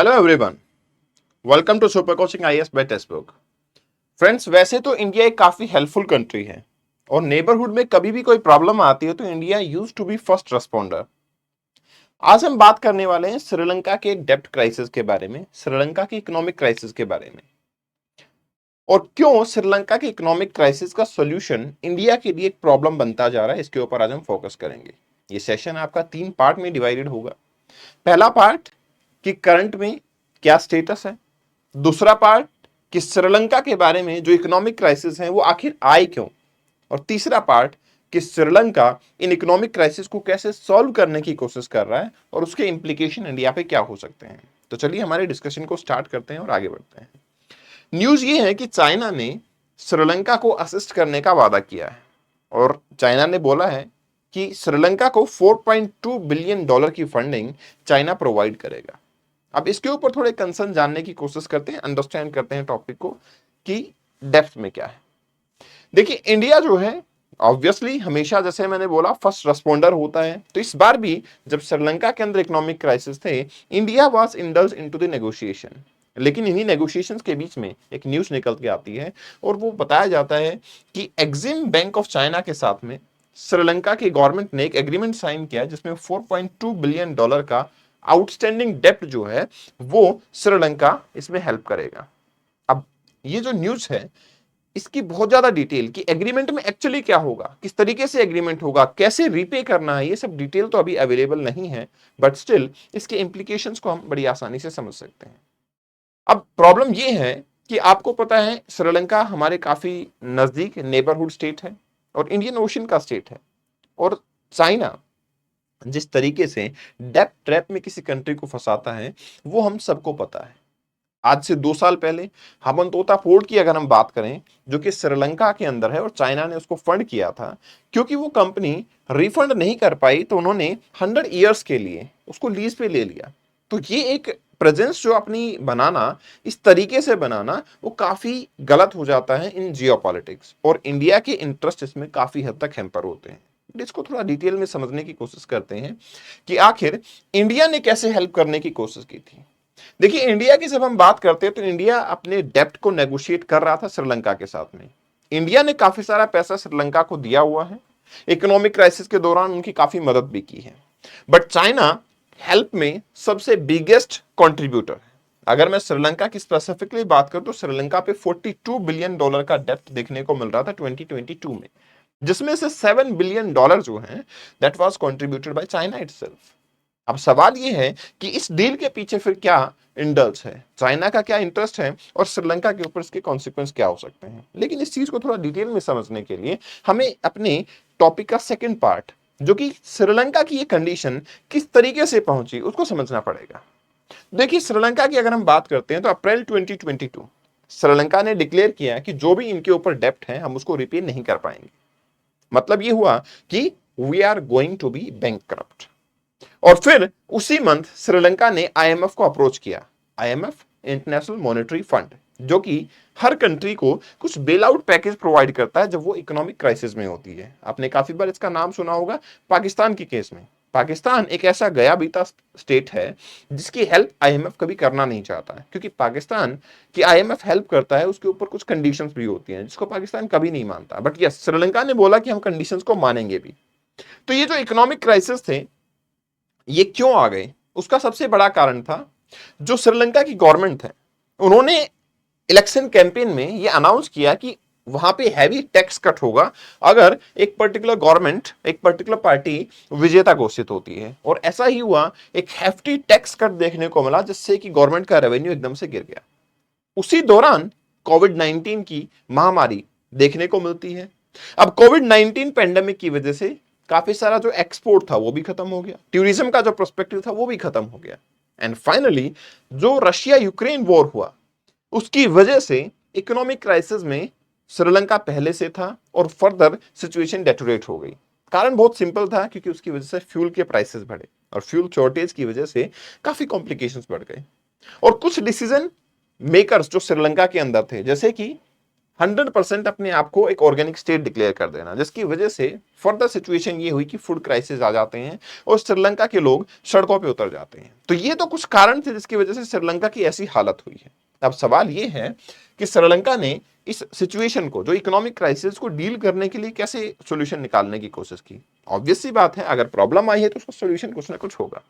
Hello everyone, welcome to super coaching IAS by textbook. Friends, वैसे तो India एक काफी हेल्पफुल कंट्री है और नेबरहुड में कभी भी कोई प्रॉब्लम आती है तो India used to be first responder. आज हम बात करने वाले हैं श्रीलंका के डेब्ट क्राइसिस के बारे में, श्रीलंका की इकोनॉमिक क्राइसिस के बारे में और क्यों श्रीलंका के इकोनॉमिक क्राइसिस का सॉल्यूशन इंडिया के लिए एक प्रॉब्लम बनता जा रहा है। इसके ऊपर आज हम फोकस करेंगे। ये सेशन आपका 3 पार्ट में डिवाइडेड होगा। पहला पार्ट कि करंट में क्या स्टेटस है, दूसरा पार्ट कि श्रीलंका के बारे में जो इकोनॉमिक क्राइसिस है वो आखिर आए क्यों, और तीसरा पार्ट कि श्रीलंका इन इकोनॉमिक क्राइसिस को कैसे सॉल्व करने की कोशिश कर रहा है और उसके इंप्लीकेशन इंडिया पे क्या हो सकते हैं। तो चलिए हमारे डिस्कशन को स्टार्ट करते हैं और आगे बढ़ते हैं। न्यूज ये है कि चाइना ने श्रीलंका को असिस्ट करने का वादा किया है और चाइना ने बोला है कि श्रीलंका को $4.2 बिलियन की फंडिंग चाइना प्रोवाइड करेगा। अब इसके ऊपर थोड़े कंसर्न जानने की कोशिश करते हैं, अंडरस्टैंड करते हैं टॉपिक को कि डेप्थ में क्या है। देखिए, इंडिया जो है ऑब्वियसली हमेशा जैसे मैंने बोला फर्स्ट रेस्पोंडर होता है, तो इस बार भी जब श्रीलंका के अंदर इकोनॉमिक क्राइसिस थे, India was indulge into the negotiation. लेकिन इन्हीं नेगोशिएशंस के बीच में एक न्यूज निकल के आती है और वो बताया जाता है कि एक्सिम बैंक ऑफ चाइना के साथ में श्रीलंका की गवर्नमेंट ने एक एग्रीमेंट साइन किया जिसमें $4.2 बिलियन का आउटस्टैंडिंग डेप्ट जो है वो श्रीलंका इसमें हेल्प करेगा। अब ये जो न्यूज है इसकी बहुत ज्यादा डिटेल कि एग्रीमेंट में एक्चुअली क्या होगा, किस तरीके से एग्रीमेंट होगा, कैसे रीपे करना है, ये सब डिटेल तो अभी अवेलेबल नहीं है, बट स्टिल इसके इंप्लीकेशंस को हम बड़ी आसानी से समझ सकते हैं। अब प्रॉब्लम ये है कि आपको पता है श्रीलंका हमारे काफी नजदीक नेबरहुड स्टेट है और इंडियन ओशन का स्टेट है, और चाइना जिस तरीके से डेप्ट ट्रैप में किसी कंट्री को फंसाता है वो हम सबको पता है। आज से 2 साल पहले हम्बनतोता पोर्ट की अगर हम बात करें, जो कि श्रीलंका के अंदर है और चाइना ने उसको फंड किया था, क्योंकि वो कंपनी रिफंड नहीं कर पाई तो उन्होंने 100 ईयर्स के लिए उसको लीज पे ले लिया। तो ये एक प्रेजेंस जो अपनी बनाना, इस तरीके से बनाना, वो काफी गलत हो जाता है इन जियोपॉलिटिक्स, और इंडिया के इंटरेस्ट इसमें काफी हद तक हैम्पर होते हैं। इसको थोड़ा डिटेल में समझने की कोशिश करते हैं कि आखिर इंडिया ने कैसे हेल्प करने की कोशिश की थी। देखिए, इंडिया की जब हम बात करते हैं तो इंडिया अपने डेप्ट को नेगोशिएट कर रहा था श्रीलंका के साथ में। इंडिया ने काफी सारा पैसा श्रीलंका को दिया हुआ है, इकोनॉमिक क्राइसिस के दौरान उनकी काफी मदद भी की है, बट चाइना हेल्प में सबसे बिगेस्ट कंट्रीब्यूटर है। अगर मैं श्रीलंका की स्पेसिफिकली बात करूं तो श्रीलंका पे $42 बिलियन का डेप्ट देखने को मिल रहा था 2022 में, जिसमें से $7 बिलियन जो है that was contributed by China itself. अब सवाल यह है कि इस डील के पीछे फिर क्या इंडल्स है, चाइना का क्या इंटरेस्ट है और श्रीलंका के ऊपर इसके कॉन्सिक्वेंस क्या हो सकते हैं। लेकिन इस चीज को थोड़ा डिटेल में समझने के लिए हमें अपने टॉपिक का सेकंड पार्ट, जो कि श्रीलंका की ये कंडीशन किस तरीके से पहुंची, उसको समझना पड़ेगा। देखिए, श्रीलंका की अगर हम बात करते हैं तो अप्रैल 2022 श्रीलंका ने डिक्लेयर किया कि जो भी इनके ऊपर डेप्ट है हम उसको रिपे नहीं कर पाएंगे। मतलब ये हुआ कि we are going to be bankrupt. और फिर उसी मंथ श्रीलंका ने आईएमएफ को अप्रोच किया। आईएमएफ, इंटरनेशनल मॉनेटरी फंड, जो कि हर कंट्री को कुछ बेल आउट पैकेज प्रोवाइड करता है जब वो इकोनॉमिक क्राइसिस में होती है। आपने काफी बार इसका नाम सुना होगा पाकिस्तान के केस में। पाकिस्तान एक ऐसा गया बीता स्टेट है जिसकी हेल्प आईएमएफ कभी करना नहीं चाहता है, क्योंकि पाकिस्तान की आईएमएफ हेल्प करता है उसके ऊपर कुछ कंडीशंस भी होती हैं जिसको पाकिस्तान कभी नहीं मानता। बट यस, श्रीलंका ने बोला कि हम कंडीशंस को मानेंगे भी। तो ये जो इकोनॉमिक क्राइसिस थे ये क्यों आ गए, उसका सबसे बड़ा कारण था जो श्रीलंका की गवर्नमेंट है, उन्होंने इलेक्शन कैंपेन में ये अनाउंस किया कि वहां पे हैवी टैक्स कट होगा अगर एक पर्टिकुलर गवर्नमेंट, एक पर्टिकुलर पार्टी विजेता घोषित होती है। और ऐसा ही हुआ, एक हेफ्टी टैक्स कट देखने को मिला जिससे कि गवर्नमेंट का रेवेन्यू एकदम से गिर गया। उसी दौरान कोविड-19 की महामारी देखने को मिलती है। अब कोविड-19 पेंडेमिक की वजह से काफी सारा जो एक्सपोर्ट था वो भी खत्म हो गया, टूरिज्म का जो प्रोस्पेक्टिव था वो भी खत्म हो गया, एंड फाइनली जो रशिया यूक्रेन वॉर हुआ उसकी वजह से इकोनॉमिक क्राइसिस में श्रीलंका पहले से था और फर्दर सिचुएशन डेटोरेट हो गई। कारण बहुत सिंपल था, क्योंकि उसकी वजह से फ्यूल के प्राइसेस बढ़े और फ्यूल शॉर्टेज की वजह से काफी कॉम्प्लिकेशंस बढ़ गए। और कुछ डिसीजन मेकर्स जो श्रीलंका के अंदर थे, जैसे कि 100% अपने आप को एक ऑर्गेनिक स्टेट डिक्लेयर कर देना, जिसकी वजह से फर्दर सिचुएशन ये हुई कि फूड क्राइसिस आ जाते हैं और श्रीलंका के लोग सड़कों पे उतर जाते हैं। तो ये तो कुछ कारण थे जिसकी वजह से श्रीलंका की ऐसी हालत हुई है। अब सवाल ये है कि श्रीलंका ने इस सिचुएशन को, जो इकोनॉमिक क्राइसिस को डील करने के लिए कैसे सोल्यूशन निकालने की कोशिश की। ऑब्वियस सी बात है, अगर प्रॉब्लम आई है तो उसका सोल्यूशन कुछ ना कुछ होगा।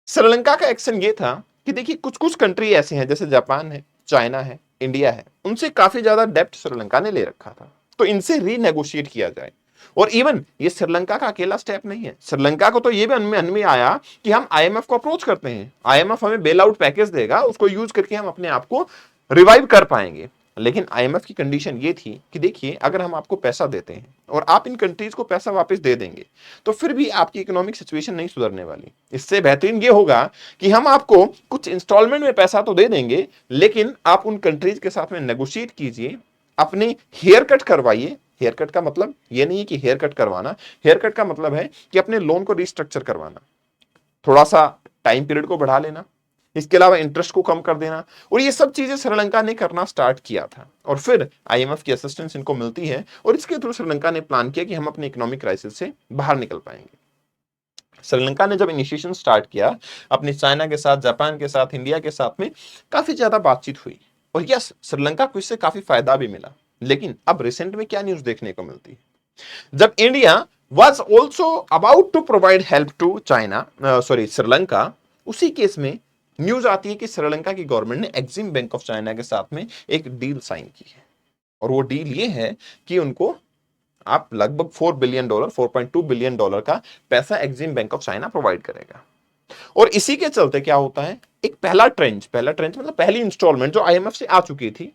श्रीलंका का एक्शन ये था कि देखिए कुछ कुछ कंट्री ऐसे हैं जैसे जापान है, चाइना है, इंडिया है, उनसे काफी ज्यादा डेप्ट श्रीलंका ने ले रखा था, तो इनसे रीनेगोशिएट किया जाए। और इवन ये श्रीलंका का अकेला स्टेप नहीं है, श्रीलंका को तो ये भी मन में आया कि हम आईएमएफ को अप्रोच करते हैं, आईएमएफ हमें बेल आउट पैकेज देगा, उसको यूज करके हम अपने आप को रिवाइव कर पाएंगे। लेकिन आईएमएफ की कंडीशन ये थी कि देखिए अगर हम आपको पैसा देते हैं और आप इन कंट्रीज को पैसा वापस दे देंगे तो फिर भी आपकी इकोनॉमिक सिचुएशन नहीं सुधरने वाली। इससे बेहतरीन ये होगा कि हम आपको कुछ इंस्टॉलमेंट में पैसा तो दे देंगे, लेकिन आप उन कंट्रीज के साथ में नेगोशिएट कीजिए, अपनी हेयर कट करवाइए। हेयर कट का मतलब ये नहीं है कि हेयर कट करवाना, हेयर कट का मतलब है कि अपने लोन को रिस्ट्रक्चर करवाना, थोड़ा सा टाइम पीरियड को बढ़ा लेना, इसके अलावा इंटरेस्ट को कम कर देना। और ये सब चीजें श्रीलंका ने करना स्टार्ट किया था और फिर आईएमएफ की असिस्टेंस इनको मिलती है और इसके थ्रू श्रीलंका ने प्लान किया कि हम अपने इकोनॉमिक क्राइसिस से बाहर निकल पाएंगे। श्रीलंका ने जब इनिशिएशन स्टार्ट किया अपनी चाइना के साथ, जापान के साथ, इंडिया के साथ में काफी ज्यादा बातचीत हुई और यस श्रीलंका को इससे काफी फायदा भी मिला। लेकिन अब रिसेंट में क्या न्यूज देखने को मिलती है, जब India was also about to provide help to China, Sri Lanka, उसी केस में न्यूज आती है कि श्रीलंका की गवर्नमेंट ने एक्सिम बैंक ऑफ चाइना के साथ में एक डील साइन की है और वो डील ये है कि उनको आप लगभग $4 बिलियन का पैसा Exim bank of China provide करेगा। और इसी के चलते क्या होता है, एक पहला ट्रेंच मतलब पहली इंस्टॉलमेंट जो आईएमएफ से आ चुकी थी,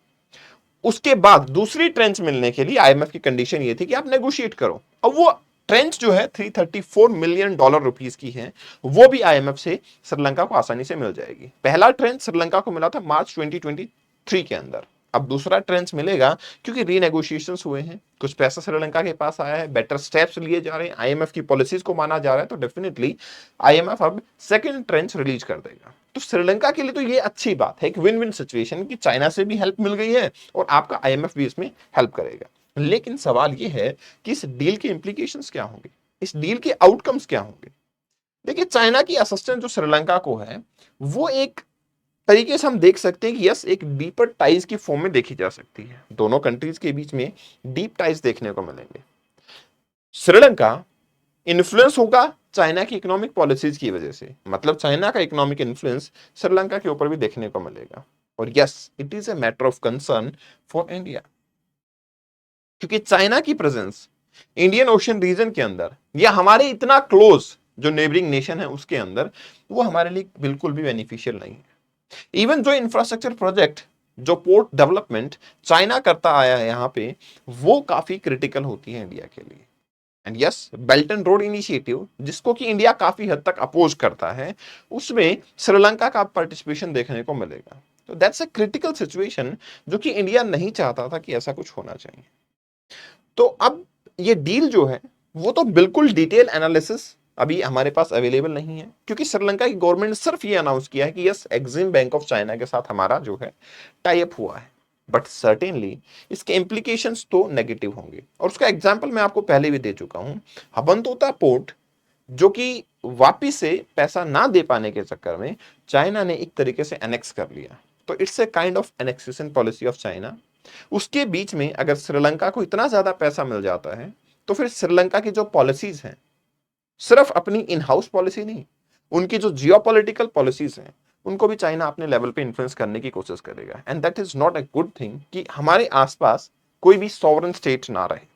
उसके बाद दूसरी ट्रेंच मिलने के लिए आईएमएफ की कंडीशन ये थी कि आप नेगोशिएट करो। अब वो ट्रेंच जो है $334 मिलियन की है, वो भी आईएमएफ से श्रीलंका को आसानी से मिल जाएगी। पहला ट्रेंच श्रीलंका को मिला था मार्च 2023 के अंदर, अब दूसरा ट्रेंच मिलेगा क्योंकि रीनेगोशिएशंस हुए हैं, कुछ पैसा श्रीलंका के पास आया है, बेटर स्टेप्स लिए जा रहे हैं, आईएमएफ की पॉलिसीज को माना जा रहा है, तो डेफिनेटली आईएमएफ अब सेकंड ट्रेंच रिलीज कर देगा। तो श्रीलंका के लिए तो ये अच्छी बात है, एक विन विन सिचुएशन कि चाइना से भी हेल्प मिल गई है और आपका आईएमएफ भी इसमें हेल्प करेगा। लेकिन सवाल ये है कि इस डील के इंप्लीकेशंस क्या होंगे, इस डील के आउटकम्स क्या होंगे। देखिए चाइना की असिस्टेंस जो श्रीलंका को है वो एक तरीके से हम देख सकते हैं कि यस एक डीपर टाइज की फॉर्म में देखी जा सकती है, दोनों कंट्रीज के बीच में डीप टाइज देखने को मिलेंगे। श्रीलंका इन्फ्लुएंस होगा चाइना की इकोनॉमिक पॉलिसीज की वजह से, मतलब चाइना का इकोनॉमिक इन्फ्लुएंस श्रीलंका के ऊपर भी देखने को मिलेगा। और yes it is a matter of concern for India, क्योंकि चाइना की प्रेजेंस इंडियन ओशन रीजन के अंदर या हमारे इतना क्लोज जो नेबरिंग नेशन है उसके अंदर, वो हमारे लिए बिल्कुल भी बेनिफिशियल नहीं है। इवन जो इंफ्रास्ट्रक्चर प्रोजेक्ट, जो पोर्ट डेवलपमेंट चाइना करता आया है यहाँ पे, वो काफी क्रिटिकल होती है इंडिया के लिए। And yes belt and road initiative, जिसको कि इंडिया काफी हद तक अपोज करता है, उसमें श्रीलंका का पार्टिसिपेशन देखने को मिलेगा। तो दैट्स अ क्रिटिकल सिचुएशन जो कि इंडिया नहीं चाहता था कि ऐसा कुछ होना चाहिए। तो अब ये डील जो है वो तो बिल्कुल डिटेल एनालिसिस अभी हमारे पास अवेलेबल नहीं है, क्योंकि श्रीलंका की गवर्नमेंट ने सिर्फ ये अनाउंस किया है कि yes Exim bank of China के साथ हमारा जो है टाई अप हुआ है, बट सर्टेनली इसके इंप्लीकेशंस तो नेगेटिव होंगे। और उसका एग्जांपल मैं आपको पहले भी दे चुका हूं, हबनतोता पोर्ट जो कि वापिस से पैसा ना दे पाने के चक्कर में चाइना ने एक तरीके से एनेक्स कर लिया, तो it's a kind of annexation policy of China. उसके बीच में अगर श्रीलंका को इतना ज्यादा पैसा मिल जाता है तो फिर श्रीलंका की जो पॉलिसीज हैं, सिर्फ अपनी इन हाउस पॉलिसी नहीं, उनकी जो जियोपॉलिटिकल पॉलिसीज हैं उनको भी चाइना अपने लेवल पे इन्फ्लुएंस करने की कोशिश करेगा। And that is not a good thing कि हमारे आसपास कोई भी सॉवरेन स्टेट ना रहे,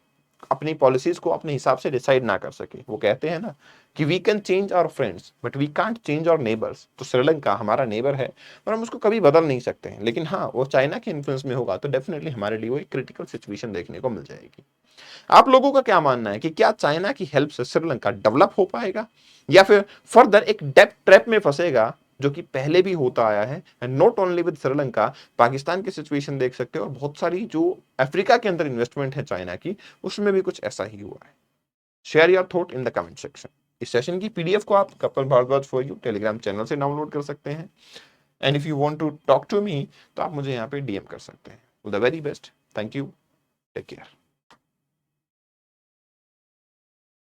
अपनी पॉलिसीज को अपने हिसाब से डिसाइड ना कर सके। वो कहते हैं ना कि we can change our friends but we can't change our neighbours. तो श्रीलंका हमारा नेबर है और हम उसको कभी बदल नहीं सकते हैं, लेकिन हाँ वो चाइना के इन्फ्लुएंस में होगा तो डेफिनेटली हमारे लिए वो एक क्रिटिकल सिचुएशन देखने को मिल जाएगी। आप लोगों का क्या मानना है कि क्या चाइना की हेल्प से श्रीलंका डेवलप हो पाएगा या फिर फर्दर एक डेप्ट ट्रैप में फंसेगा, जो कि पहले भी होता आया है। And not only with Sri Lanka, Pakistan की सिचुएशन देख सकते हो और बहुत सारी जो अफ्रीका के अंदर इन्वेस्टमेंट है चाइना की, उसमें भी कुछ ऐसा ही हुआ है। Share your thought in the comment section. इस सेशन की पीडीएफ को आप Kapil Bhardwaj for you Telegram channel से डाउनलोड कर सकते हैं। And if you want to talk to me तो आप मुझे यहाँ पे डीएम कर सकते हैं। All the very best. Thank you, take care.